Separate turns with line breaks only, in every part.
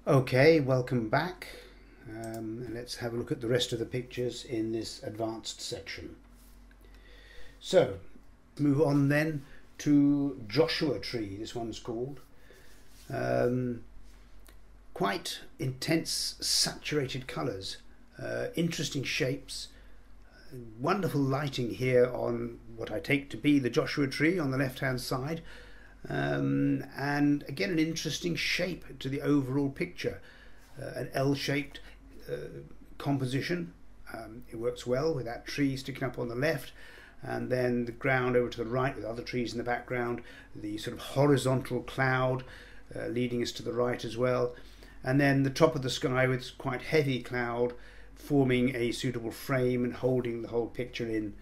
Okay, welcome back. And let's have a look at the rest of the pictures in this advanced section. So, move on then to Joshua Tree, this one's called. Quite intense saturated colours, interesting shapes, wonderful lighting here on what I take to be the Joshua Tree on the left hand side. And again, an interesting shape to the overall picture, an L-shaped composition. It works well with that tree sticking up on the left, and then the ground over to the right with other trees in the background, the sort of horizontal cloud leading us to the right as well, and then the top of the sky with quite heavy cloud forming a suitable frame and holding the whole picture in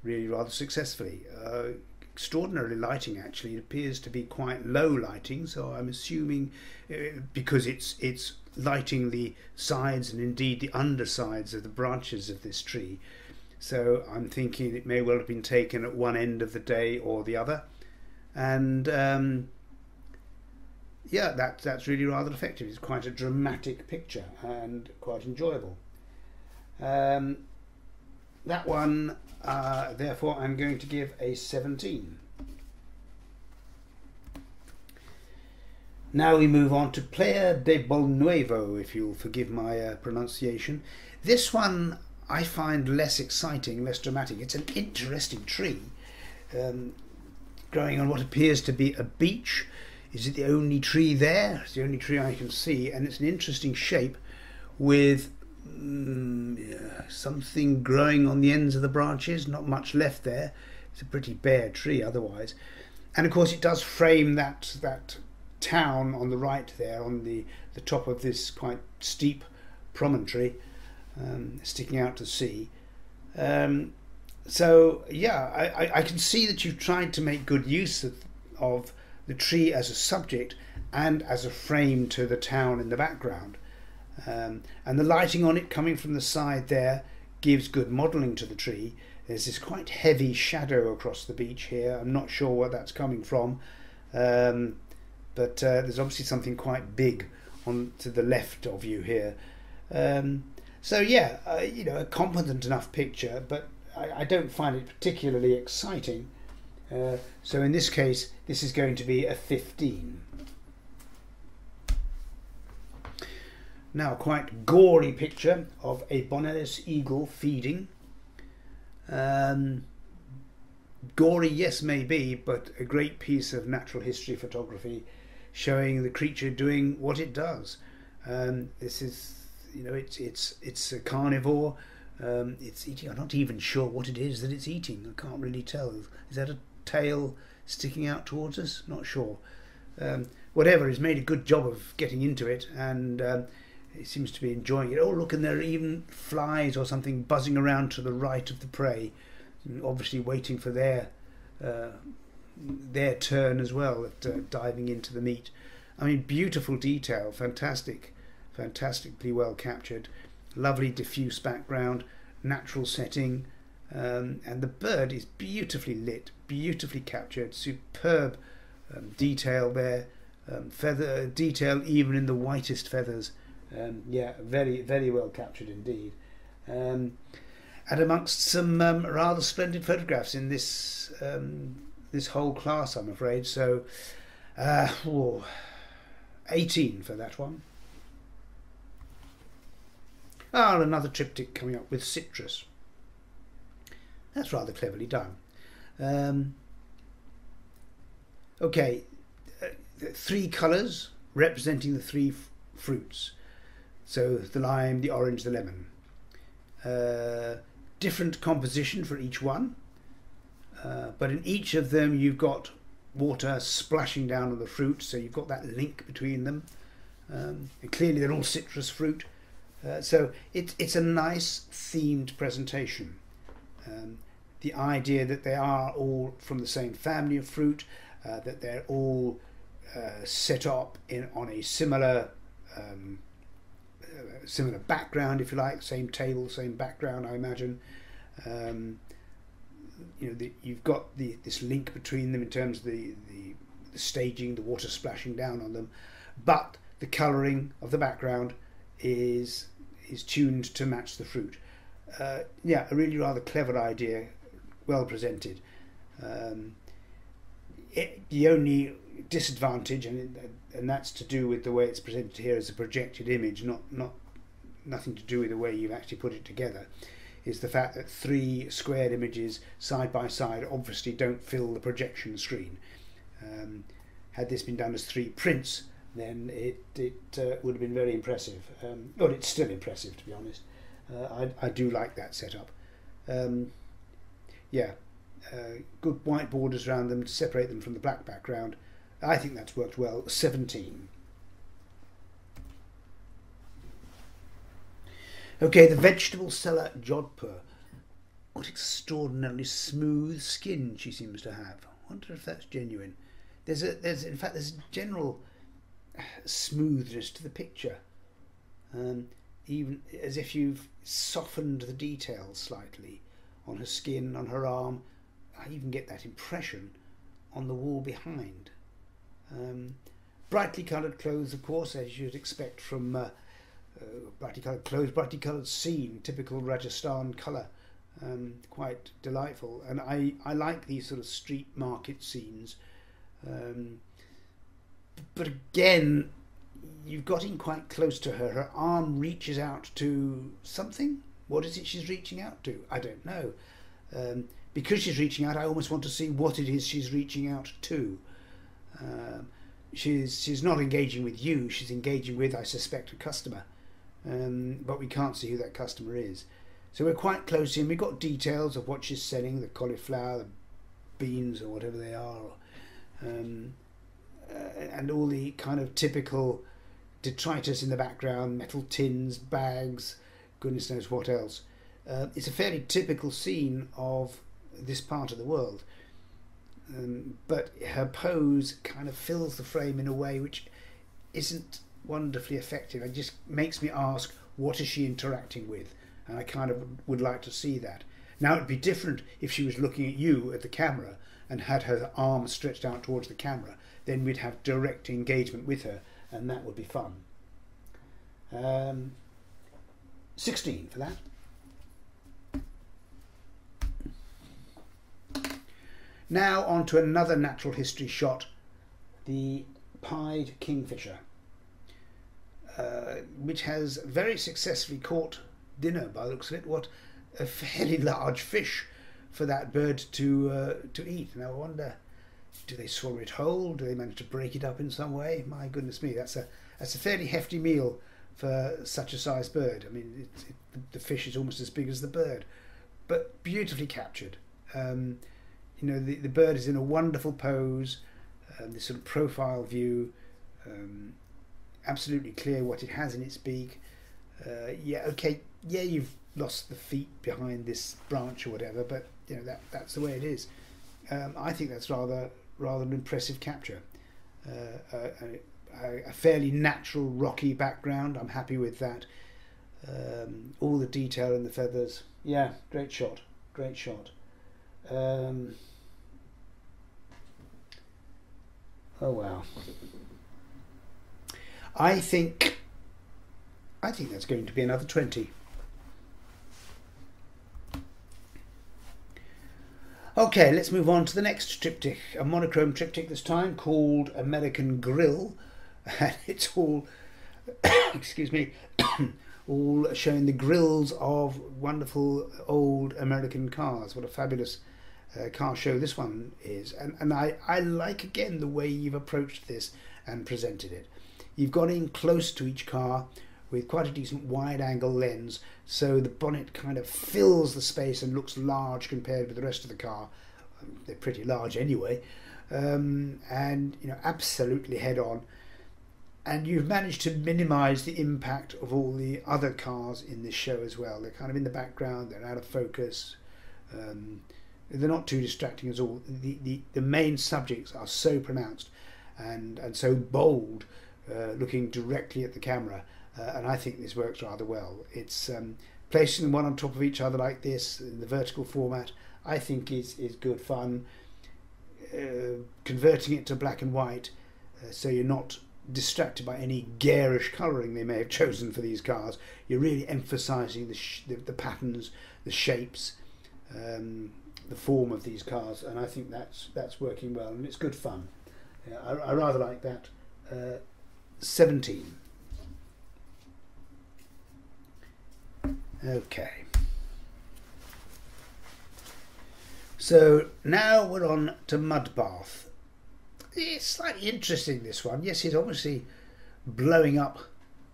really rather successfully. Extraordinary lighting, actually. It appears to be quite low lighting, so I'm assuming because it's lighting the sides and indeed the undersides of the branches of this tree, so I'm thinking it may well have been taken at one end of the day or the other. And yeah, that's really rather effective. It's quite a dramatic picture and quite enjoyable. That one, therefore, I'm going to give a 17. Now we move on to Playa de Bolnuevo, if you'll forgive my pronunciation. This one I find less exciting, less dramatic. It's an interesting tree, growing on what appears to be a beach. Is it the only tree there? It's the only tree I can see, and it's an interesting shape with something growing on the ends of the branches, not much left there. It's a pretty bare tree otherwise. And of course it does frame that town on the right there, on the top of this quite steep promontory sticking out to sea. So yeah, I can see that you've tried to make good use of the tree as a subject and as a frame to the town in the background. And the lighting on it coming from the side there gives good modelling to the tree. There's this quite heavy shadow across the beach here. I'm not sure what that's coming from, but there's obviously something quite big on to the left of you here. So yeah, you know, a competent enough picture, but I don't find it particularly exciting. So in this case, this is going to be a 15. Now, quite gory picture of a Bonellis eagle feeding. Gory, yes, maybe, but a great piece of natural history photography showing the creature doing what it does. This is, you know, it's a carnivore. It's eating. I'm not even sure what it is that it's eating. I can't really tell. Is that a tail sticking out towards us? Not sure. Whatever, he's made a good job of getting into it, and he seems to be enjoying it. Oh, look, and there are even flies or something buzzing around to the right of the prey, obviously waiting for their turn as well at diving into the meat. I mean, beautiful detail, fantastically well captured, lovely diffuse background, natural setting, and the bird is beautifully lit, beautifully captured, superb detail there, feather detail even in the whitest feathers. Yeah, very, very well captured indeed. And amongst some rather splendid photographs in this this whole class, I'm afraid. So, 18 for that one. Ah, and another triptych coming up with citrus. That's rather cleverly done. Okay, 3 colours representing the 3 fruits. So the lime, the orange, the lemon. Different composition for each one, but in each of them you've got water splashing down on the fruit, so you've got that link between them. And clearly they're all citrus fruit, so it's a nice themed presentation. The idea that they are all from the same family of fruit, that they're all set up on a similar background, if you like, same table, same background, I imagine. You know, you've got this link between them in terms of the staging, the water splashing down on them, but the colouring of the background is tuned to match the fruit. Yeah, a really rather clever idea, well presented. The only disadvantage, and that's to do with the way it's presented here as a projected image, nothing to do with the way you've actually put it together, is the fact that 3 squared images side by side obviously don't fill the projection screen. Had this been done as 3 prints, then it would have been very impressive. Well, it's still impressive, to be honest. I do like that setup. Yeah, good white borders around them to separate them from the black background. I think that's worked well. 17. Okay, the vegetable seller Jodhpur. What extraordinarily smooth skin she seems to have. I wonder if that's genuine. There's in fact a general smoothness to the picture, even as if you've softened the details slightly on her skin, on her arm. I even get that impression on the wall behind. Brightly coloured clothes, of course, as you'd expect from brightly coloured clothes, brightly coloured scene, typical Rajasthan colour. Quite delightful, and I like these sort of street market scenes. But again, you've got in quite close to her. Her arm reaches out to something. What is it she's reaching out to? I don't know. Because she's reaching out, I almost want to see what it is she's reaching out to. She's not engaging with you. She's engaging with, I suspect, a customer. But we can't see who that customer is. So we're quite close in. We've got details of what she's selling, the cauliflower, the beans, or whatever they are. And all the kind of typical detritus in the background, metal tins, bags, goodness knows what else. It's a fairly typical scene of this part of the world. But her pose kind of fills the frame in a way which isn't wonderfully effective. It just makes me ask, what is she interacting with? And I kind of would like to see that. Now, it'd be different if she was looking at you at the camera and had her arm stretched out towards the camera. Then we'd have direct engagement with her, and that would be fun. 16 for that. Now on to another natural history shot, the pied kingfisher, which has very successfully caught dinner by the looks of it. What a fairly large fish for that bird to eat. And I wonder, do they swallow it whole? Do they manage to break it up in some way? My goodness me, that's a fairly hefty meal for such a sized bird. I mean, the fish is almost as big as the bird, but beautifully captured. You know, the bird is in a wonderful pose, this sort of profile view, absolutely clear what it has in its beak. Yeah, okay, yeah, you've lost the feet behind this branch or whatever, but you know that's the way it is. I think that's rather an impressive capture. A fairly natural rocky background. I'm happy with that. All the detail in the feathers. Yeah, great shot. Great shot. Oh wow. I think that's going to be another 20. Okay, let's move on to the next triptych, a monochrome triptych this time called American Grill, and it's all, excuse me, all showing the grills of wonderful old American cars. What a fabulous car show this one is, and I like again the way you've approached this and presented it. You've gone in close to each car with quite a decent wide angle lens, so the bonnet kind of fills the space and looks large compared with the rest of the car. They're pretty large anyway, and you know, absolutely head on. And you've managed to minimise the impact of all the other cars in this show as well. They're kind of in the background, they're out of focus, they're not too distracting at all. The main subjects are so pronounced and so bold, looking directly at the camera, and I think this works rather well. It's placing them one on top of each other like this in the vertical format, I think is good fun. Converting it to black and white, so you're not distracted by any garish colouring they may have chosen for these cars. You're really emphasising the patterns, the shapes, the form of these cars, and I think that's working well, and it's good fun. Yeah, I rather like that. 17. Okay. So now we're on to Mudbath. It's slightly interesting, this one. Yes, he's obviously blowing up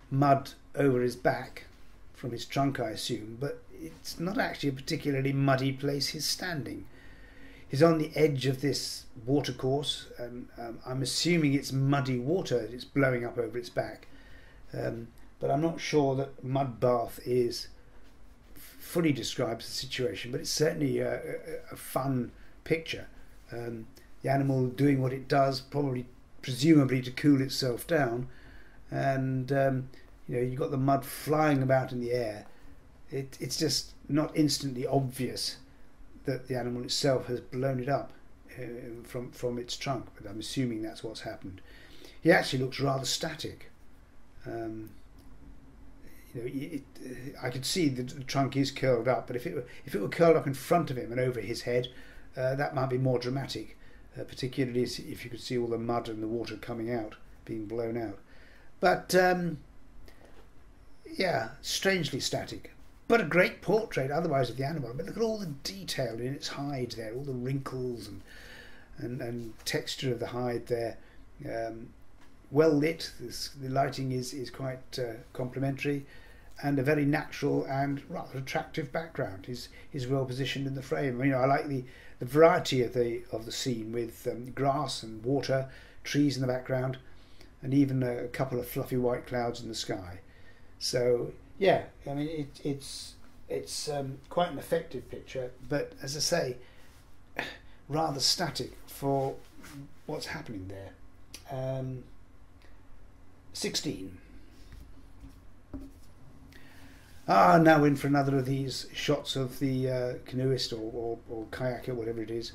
mud over his back from his trunk, I assume, but it's not actually a particularly muddy place he's standing. He's on the edge of this watercourse, and I'm assuming it's muddy water it's blowing up over its back. But I'm not sure that Mudbath fully describes the situation, but it's certainly a fun picture. The animal doing what it does, presumably to cool itself down, and you've got the mud flying about in the air. It's just not instantly obvious that the animal itself has blown it up from its trunk, but I'm assuming that's what's happened. He actually looks rather static. I could see that the trunk is curled up, but if it were curled up in front of him and over his head, that might be more dramatic, particularly if you could see all the mud and the water coming out, being blown out. But yeah, strangely static, but a great portrait otherwise of the animal. But look at all the detail in its hide there, all the wrinkles and texture of the hide there. Well lit, the lighting is quite complimentary, and a very natural and rather attractive background is well positioned in the frame. I like the variety of the scene, with grass and water, trees in the background, and even a couple of fluffy white clouds in the sky. So yeah, I mean it's quite an effective picture, but as I say, rather static for what's happening there. 16. Now in for another of these shots of the canoeist or kayaker, whatever it is.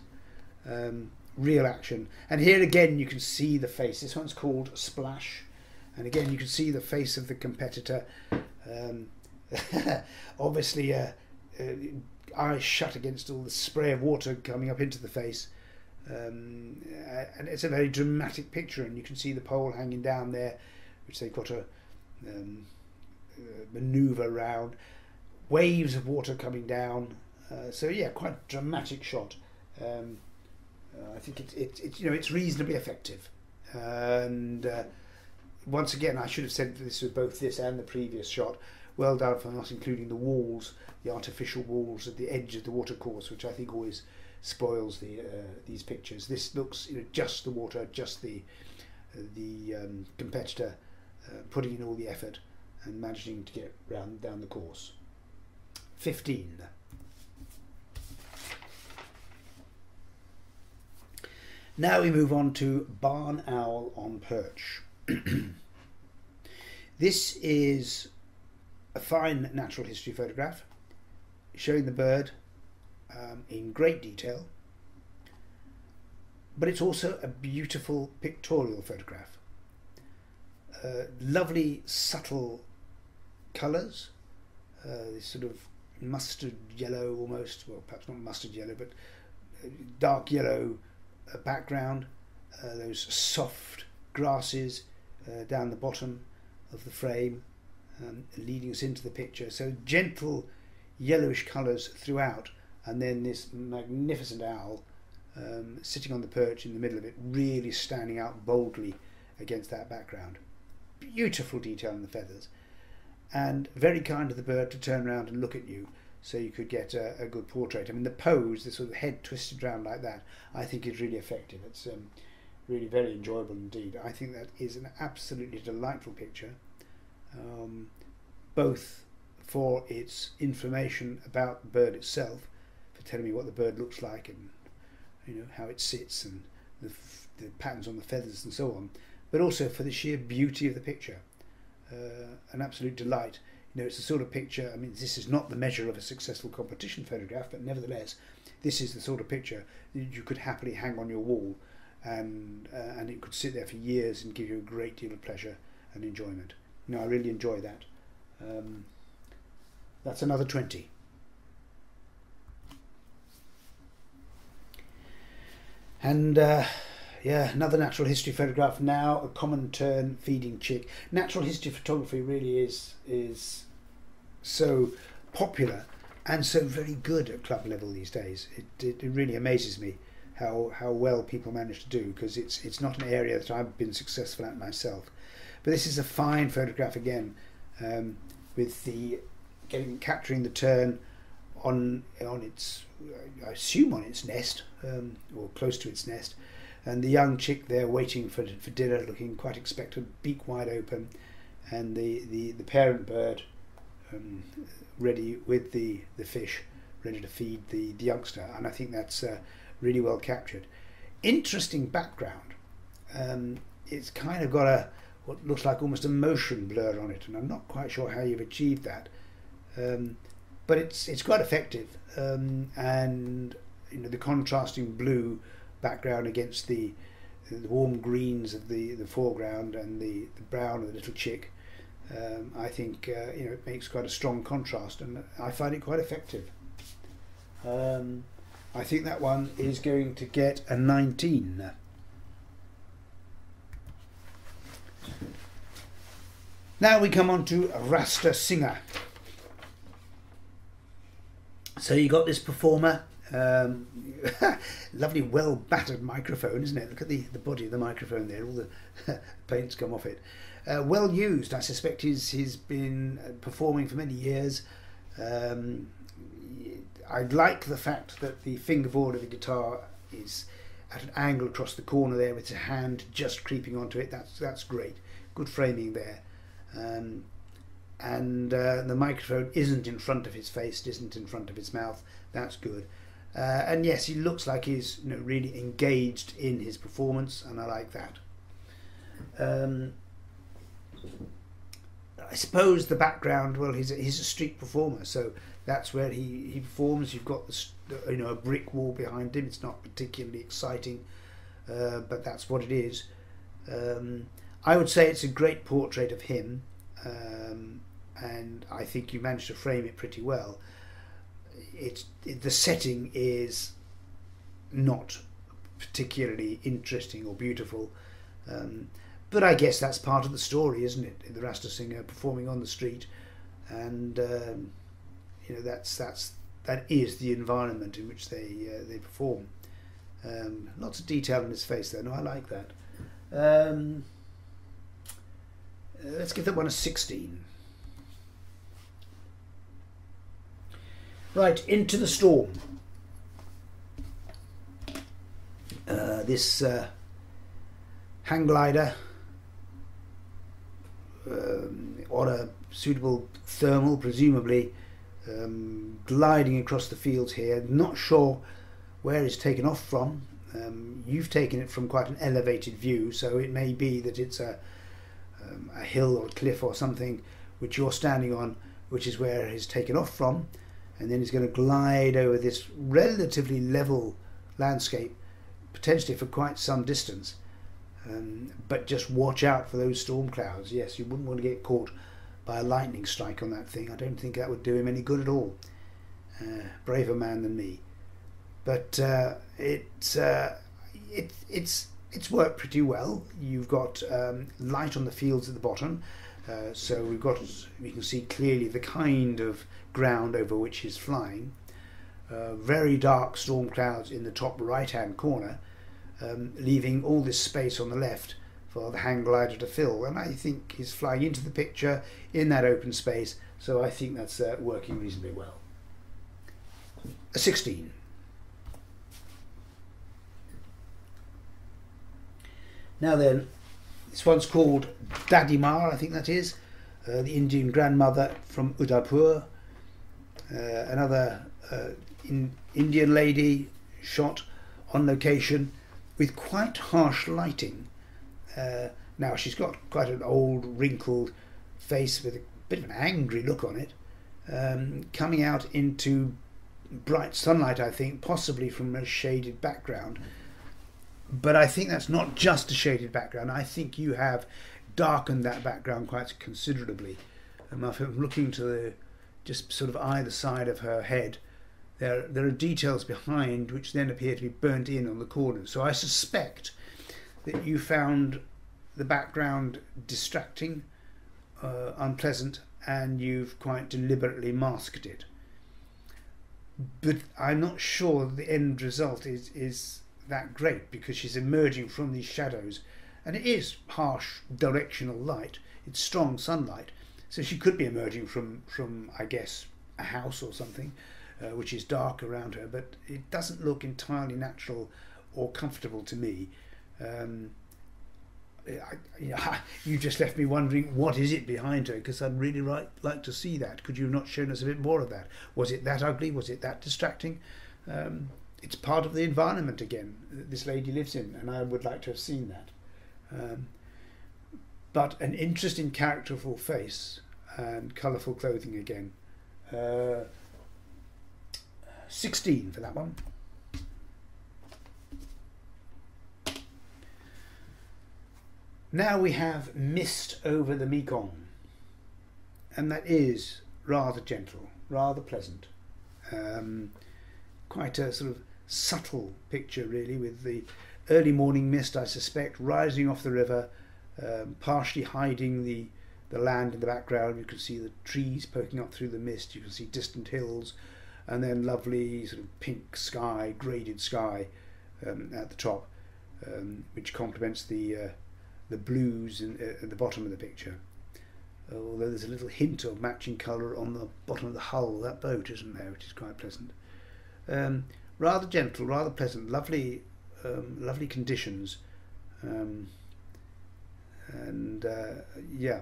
Real action. And here again you can see the face. This one's called Splash. And again you can see the face of the competitor. Obviously eyes shut against all the spray of water coming up into the face. And it's a very dramatic picture, and you can see the pole hanging down there, which they've got to manoeuvre around. Waves of water coming down. So yeah, quite a dramatic shot. I think it's reasonably effective. And once again, I should have said this with both this and the previous shot. Well done for not including the walls, the artificial walls at the edge of the watercourse, which I think always spoils these pictures. This looks just the water, just the competitor putting in all the effort and managing to get down the course. 15. Now we move on to Barn Owl on Perch. This is a fine natural history photograph showing the bird in great detail, but it's also a beautiful pictorial photograph. Lovely subtle colours, this sort of mustard yellow almost, well perhaps not mustard yellow, but dark yellow background, those soft grasses down the bottom of the frame, leading us into the picture. So gentle yellowish colours throughout, and then this magnificent owl sitting on the perch in the middle of it, really standing out boldly against that background. Beautiful detail in the feathers, and very kind of the bird to turn around and look at you, so you could get a good portrait. I mean, the pose, the sort of head twisted around like that, I think is really effective. It's really very enjoyable indeed. I think that is an absolutely delightful picture, both for its information about the bird itself, for telling me what the bird looks like and how it sits and the patterns on the feathers and so on, but also for the sheer beauty of the picture. An absolute delight. It's the sort of picture, I mean, this is not the measure of a successful competition photograph, but nevertheless, this is the sort of picture that you could happily hang on your wall and it could sit there for years and give you a great deal of pleasure and enjoyment. No, I really enjoy that. That's another 20. And yeah, another natural history photograph now, a common tern feeding chick. Natural history photography really is so popular and so very good at club level these days. It really amazes me how well people manage to do, because it's not an area that I've been successful at myself. But this is a fine photograph again, with the capturing the tern on its, I assume on its nest, or close to its nest, and the young chick there waiting for dinner, looking quite expectant, beak wide open, and the parent bird ready with the fish, ready to feed the youngster. And I think that's really well captured. Interesting background. It's kind of got what looks like almost a motion blur on it, and I'm not quite sure how you've achieved that. But it's quite effective, and you know, the contrasting blue background against the warm greens of the foreground and the brown of the little chick, I think you know, it makes quite a strong contrast, and I find it quite effective. I think that one is going to get a 19. Now we come on to Rasta Singer. So you got this performer, lovely well battered microphone, isn't it? Look at the body of the microphone there, all the paint's come off it. Well used. I suspect he's been performing for many years. I like the fact that the fingerboard of the guitar is at an angle across the corner there, with a hand just creeping onto it. That's great. Good framing there. And the microphone isn't in front of his face, isn't in front of his mouth. That's good. And yes, he looks like he's, you know, really engaged in his performance, and I like that. I suppose the background, well, he's a street performer, so that's where he performs. You've got you know, a brick wall behind him. It's not particularly exciting, but that's what it is. I would say it's a great portrait of him, and I think you managed to frame it pretty well. The setting is not particularly interesting or beautiful, but I guess that's part of the story, isn't it? The Rasta Singer performing on the street, and you know, that is the environment in which they perform. Lots of detail in his face there. No, I like that. Let's give that one a 16. Right, Into the Storm. This hang glider on a suitable thermal, presumably, gliding across the fields here. Not sure where it's taken off from. You've taken it from quite an elevated view, so it may be that it's a hill or a cliff or something which you're standing on, which is where it's taken off from, and then it's going to glide over this relatively level landscape, potentially for quite some distance. But just watch out for those storm clouds. Yes, you wouldn't want to get caught by a lightning strike on that thing. I don't think that would do him any good at all. Braver man than me. But it's worked pretty well. You've got light on the fields at the bottom, so we can see clearly the kind of ground over which he's flying. Very dark storm clouds in the top right hand corner, leaving all this space on the left for the hang glider to fill, and I think he's flying into the picture in that open space, so I think that's working reasonably well. A 16. Now then, this one's called Daddy Ma, I think that is, the Indian grandmother from Udaipur. Another Indian lady shot on location with quite harsh lighting. Now she's got quite an old wrinkled face with a bit of an angry look on it, coming out into bright sunlight, I think, possibly from a shaded background. But I think that's not just a shaded background. I think you have darkened that background quite considerably. If I'm looking to the just sort of either side of her head, there are details behind which then appear to be burnt in on the corners. So I suspect that you found the background distracting, unpleasant, and you've quite deliberately masked it. But I'm not sure the end result is that great, because she's emerging from these shadows, and it is harsh directional light, it's strong sunlight, so she could be emerging from I guess a house or something, which is dark around her, but it doesn't look entirely natural or comfortable to me. You just left me wondering, what is it behind her, because I'd really like to see that. Could you have not shown us a bit more of that? Was it that ugly? Was it that distracting? It's part of the environment again that this lady lives in, and I would like to have seen that. But an interesting characterful face and colourful clothing again. 16 for that one. Now we have Mist over the Mekong, and that is rather gentle, rather pleasant. Quite a sort of subtle picture really, with the early morning mist, I suspect, rising off the river, partially hiding the land in the background. You can see the trees poking up through the mist, you can see distant hills, and then lovely sort of pink sky, graded sky at the top, which complements the blues at the bottom of the picture. Although there's a little hint of matching colour on the bottom of the hull of that boat, isn't there, which is quite pleasant. Rather gentle, rather pleasant, lovely conditions, yeah,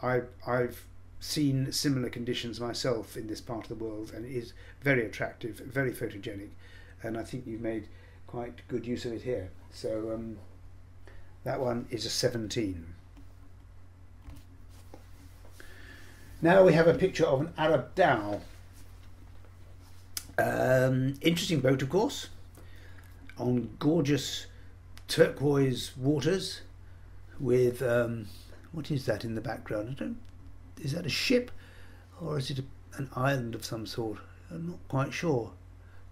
I've seen similar conditions myself in this part of the world, and it is very attractive, very photogenic, and I think you've made quite good use of it here. So that one is a 17. Now we have a picture of an Arab dhow. Interesting boat, of course, on gorgeous turquoise waters with what is that in the background? Is that a ship, or is it an island of some sort? I'm not quite sure.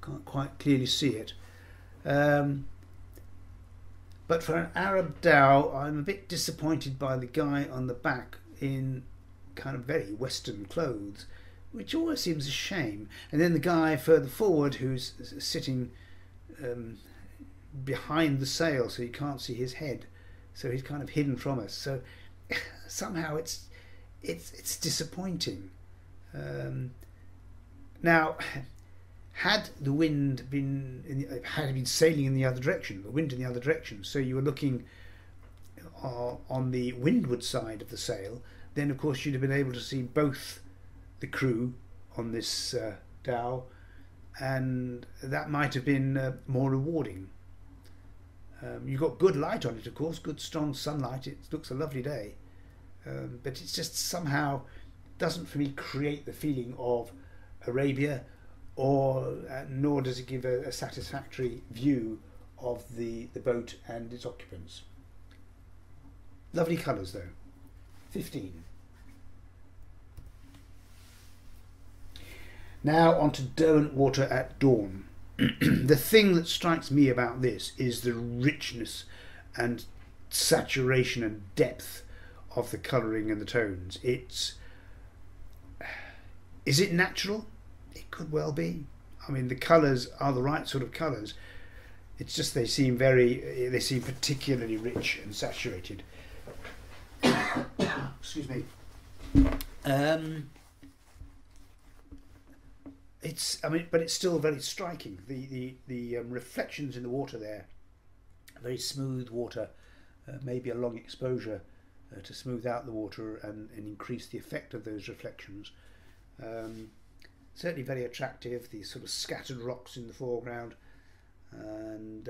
Can't quite clearly see it. But for an Arab dhow, I'm a bit disappointed by the guy on the back in kind of very Western clothes, which always seems a shame. And then the guy further forward who's sitting behind the sail, so you can't see his head, so he's kind of hidden from us. So somehow it's disappointing. Now, had the wind been had it been sailing in the other direction, the wind in the other direction, so you were looking on the windward side of the sail, then of course you'd have been able to see both the crew on this dhow, and that might have been more rewarding. You've got good light on it, of course, good strong sunlight. It looks a lovely day, but it's just somehow doesn't for me create the feeling of Arabia, or nor does it give a satisfactory view of the boat and its occupants. Lovely colours though. 15. Now on to Derwent Water at Dawn. The thing that strikes me about this is the richness and saturation and depth of the colouring and the tones. Is it natural? It could well be. I mean, the colours are the right sort of colours. It's just they seem particularly rich and saturated. Excuse me. But it's still very striking. The reflections in the water there, very smooth water, maybe a long exposure to smooth out the water and increase the effect of those reflections. Certainly very attractive. These sort of scattered rocks in the foreground, and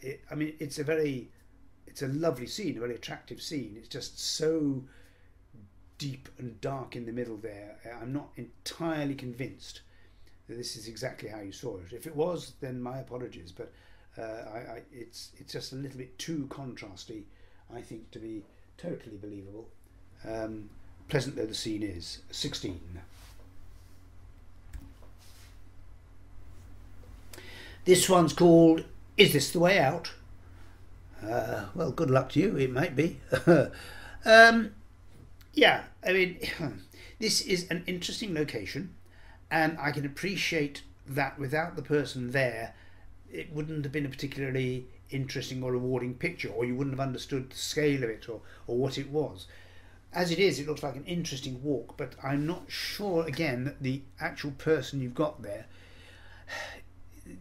it's a lovely scene, a very attractive scene. It's just so deep and dark in the middle there. I'm not entirely convinced that this is exactly how you saw it. If it was, then my apologies, but It's just a little bit too contrasty, I think, to be totally believable. Pleasant though the scene is. 16. This one's called Is This the Way Out? Well, good luck to you, it might be. Yeah, I mean, this is an interesting location, and I can appreciate that without the person there, it wouldn't have been a particularly interesting or rewarding picture, or you wouldn't have understood the scale of it or what it was. As it is, it looks like an interesting walk, but I'm not sure, again, that the actual person you've got there,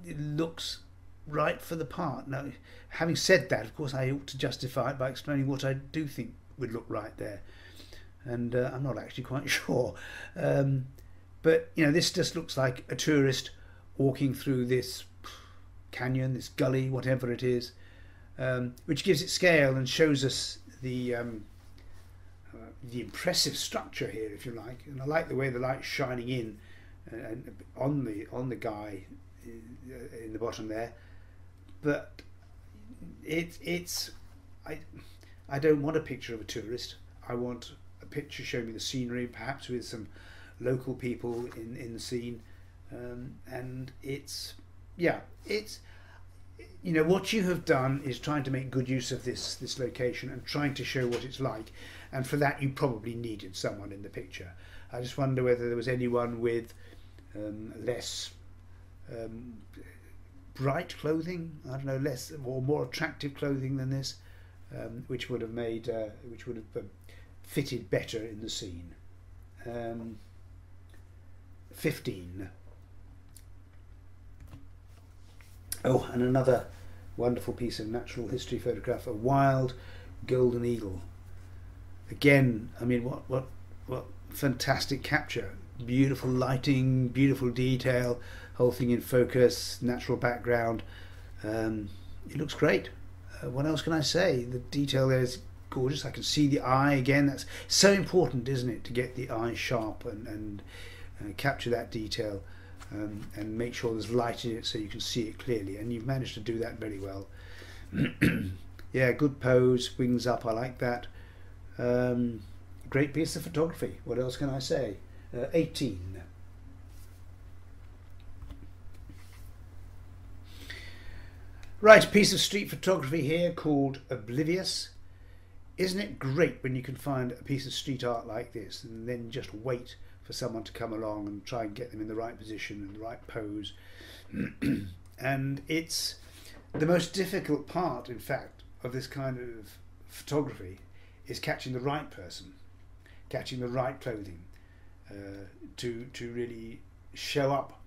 it looks right for the part. Now, having said that, of course, I ought to justify it by explaining what I do think would look right there. And I'm not actually quite sure. But, you know, this just looks like a tourist walking through this canyon, this gully, whatever it is, which gives it scale and shows us the impressive structure here, if you like. And I like the way the light's shining in and on the guy in the bottom there. But I don't want a picture of a tourist. I want a picture showing me the scenery, perhaps with some local people in the scene, and it's you know, what you have done is trying to make good use of this location and trying to show what it's like, and for that you probably needed someone in the picture. I just wonder whether there was anyone with less bright clothing, I don't know, less or more attractive clothing than this, which would have fitted better in the scene. 15. Oh, and another wonderful piece of natural history photograph, a wild golden eagle. Again, I mean, what fantastic capture. Beautiful lighting, beautiful detail, whole thing in focus, natural background. It looks great. What else can I say? The detail there is gorgeous. I can see the eye again. That's so important, isn't it, to get the eye sharp and capture that detail. And make sure there's light in it so you can see it clearly, and you've managed to do that very well. Yeah, good pose, wings up, I like that. Great piece of photography. What else can I say? 18. Right, a piece of street photography here called Oblivious. Isn't it great when you can find a piece of street art like this and then just wait for someone to come along and try and get them in the right position and the right pose? And it's the most difficult part, in fact, of this kind of photography is catching the right person, catching the right clothing, to really show up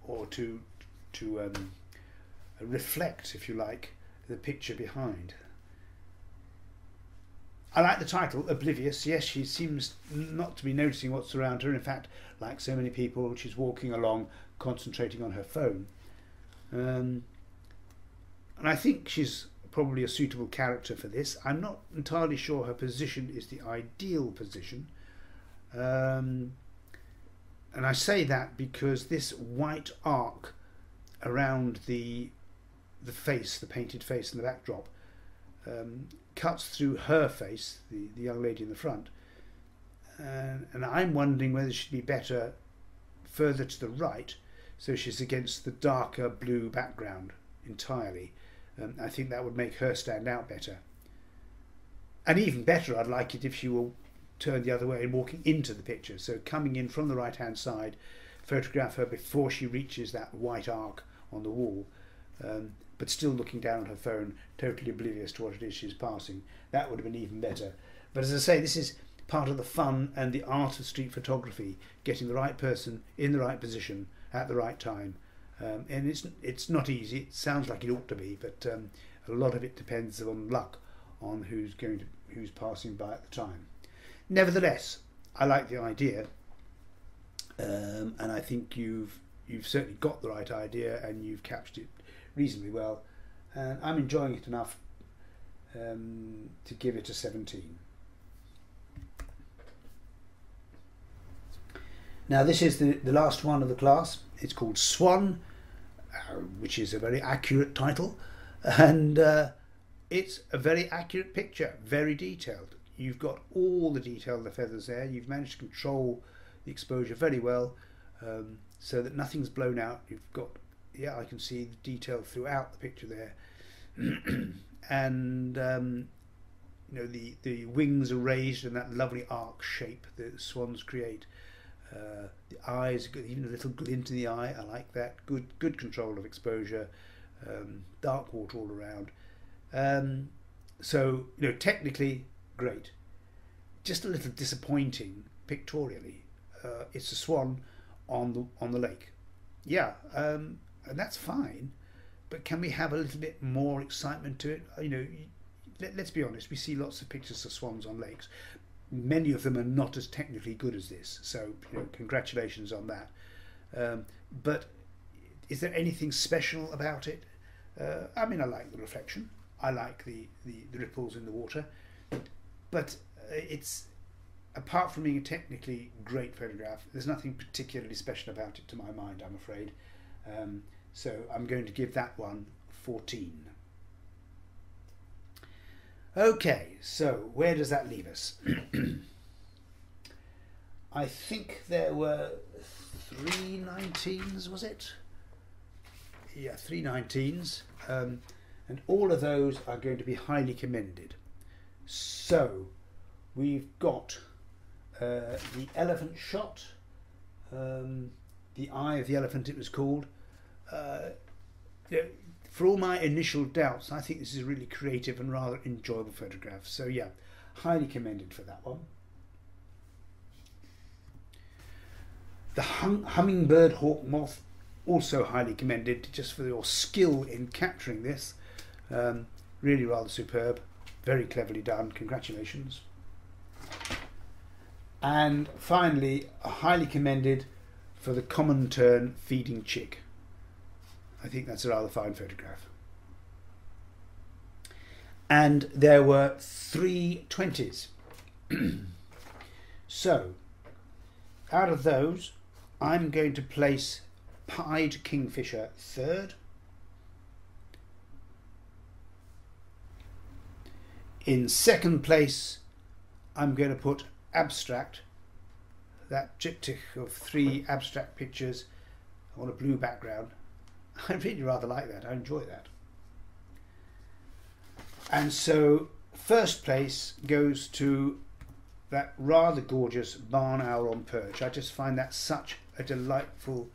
or to reflect, if you like, the picture behind. I like the title, Oblivious. Yes, she seems not to be noticing what's around her. In fact, like so many people, she's walking along, concentrating on her phone. And I think she's probably a suitable character for this. I'm not entirely sure her position is the ideal position. And I say that because this white arc around the face, the painted face in the backdrop, cuts through her face, the young lady in the front, and I'm wondering whether she'd be better further to the right, so she's against the darker blue background entirely. I think that would make her stand out better. And even better, I'd like it if she were turned the other way and walking into the picture, so coming in from the right hand side, photograph her before she reaches that white arc on the wall, but still looking down on her phone, totally oblivious to what it is she's passing. That would have been even better. But as I say, this is part of the fun and the art of street photography, getting the right person in the right position at the right time. And it's not easy. It sounds like it ought to be, but a lot of it depends on luck, on who's passing by at the time. Nevertheless, I like the idea, and I think you've certainly got the right idea and you've captured it reasonably well, and I'm enjoying it enough to give it a 17. Now this is the last one of the class. It's called Swan, which is a very accurate title. And it's a very accurate picture, very detailed. You've got all the detail of the feathers there. You've managed to control the exposure very well, so that nothing's blown out. You've got, yeah, I can see the detail throughout the picture there. And you know, the wings are raised in that lovely arc shape that swans create. The eyes, even a little glint in the eye, I like that. Good control of exposure. Dark water all around. So, you know, technically great. Just a little disappointing pictorially. It's a swan on the lake. Yeah, and that's fine. But can we have a little bit more excitement to it? You know, let's be honest. We see lots of pictures of swans on lakes. Many of them are not as technically good as this. So, you know, congratulations on that. But is there anything special about it? I mean, I like the reflection. I like the ripples in the water. But it's, apart from being a technically great photograph, there's nothing particularly special about it to my mind, I'm afraid. So I'm going to give that one 14. Okay, so where does that leave us? I think there were 3 19s, was it? Yeah, 3 19s. And all of those are going to be highly commended. So we've got the elephant shot, the eye of the elephant it was called. You know, for all my initial doubts, I think this is a really creative and rather enjoyable photograph. So yeah, highly commended for that one. The hummingbird hawk moth, also highly commended, just for your skill in capturing this. Really rather superb, very cleverly done, congratulations. And finally, highly commended for the common tern feeding chick. I think that's a rather fine photograph. And there were 3 20s. So, out of those, I'm going to place pied kingfisher third. In second place, I'm going to put abstract, that triptych of 3 abstract pictures on a blue background. I really rather like that. I enjoy that. And so first place goes to that rather gorgeous barn owl on perch. I just find that such a delightful,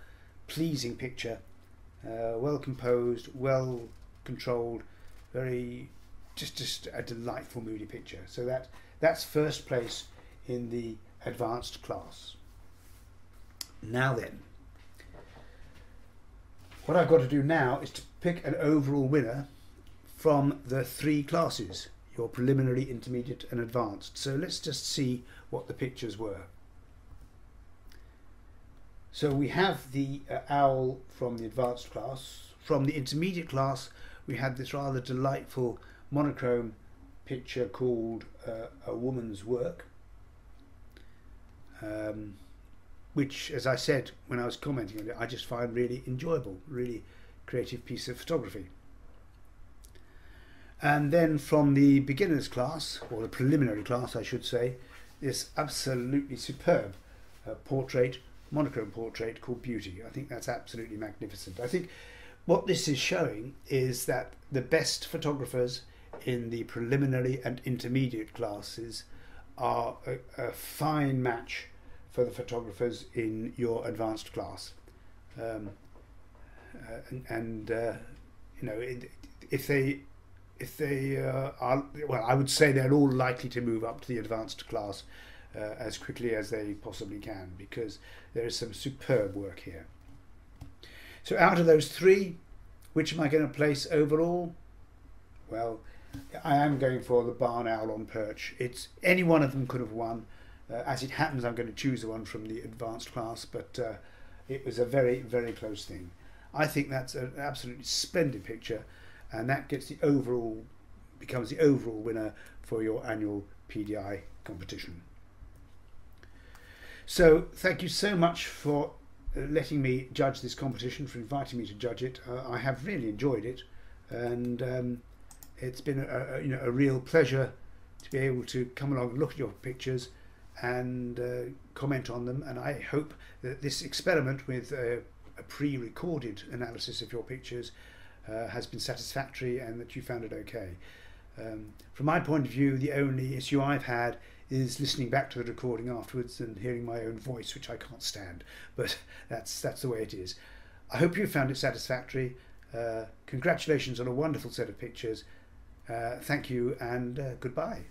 pleasing picture. Well composed, well controlled, very just a delightful moody picture. So that's first place in the advanced class. Now then, what I've got to do now is to pick an overall winner from the 3 classes, your preliminary, intermediate and advanced. So let's just see what the pictures were. So we have the owl from the advanced class. From the intermediate class, we had this rather delightful monochrome picture called A Woman's Work, which, as I said when I was commenting on it, I just find really enjoyable, really creative piece of photography. And then from the beginners class, or the preliminary class I should say, this absolutely superb portrait, monochrome portrait called Beauty. I think that's absolutely magnificent. I think what this is showing is that the best photographers in the preliminary and intermediate classes are a fine match for the photographers in your advanced class. You know, if they are, well, I would say they're all likely to move up to the advanced class as quickly as they possibly can, because there is some superb work here. So out of those 3, which am I going to place overall? Well, I am going for the barn owl on perch. It's any one of them could have won. As it happens, I'm going to choose the one from the advanced class, but it was a very, very close thing. I think that's an absolutely splendid picture, and that gets the overall, becomes the overall winner for your annual PDI competition. So thank you so much for letting me judge this competition, for inviting me to judge it. I have really enjoyed it. and it's been a real pleasure to be able to come along and look at your pictures and comment on them. And I hope that this experiment with a pre-recorded analysis of your pictures has been satisfactory and that you found it okay. From my point of view, the only issue I've had is listening back to the recording afterwards and hearing my own voice, which I can't stand, but that's the way it is. I hope you found it satisfactory. Congratulations on a wonderful set of pictures. Thank you, and goodbye.